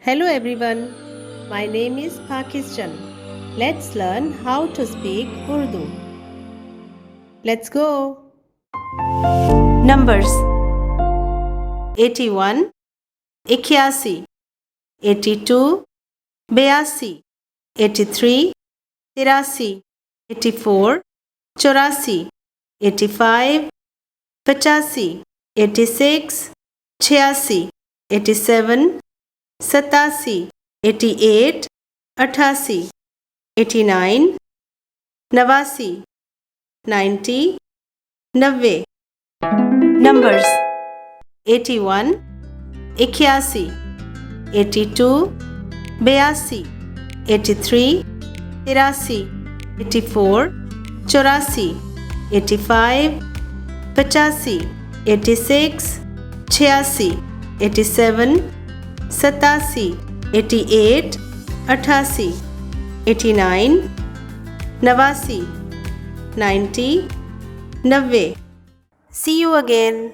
Hello everyone, my name is Pakistan. Let's learn how to speak Urdu. Let's go. Numbers 81, 81, 82, 82, 83, 83, 84, 84, 85, 85, 86, 86, 87, 87, 88, 88, 89, 89, 90, 90. Numbers 81, 81, 82, 82, 83, 83, 84, 84, 85, 85, 86, 86, 87, 87, 88, 88, 89, 90, 90, 90. See you again.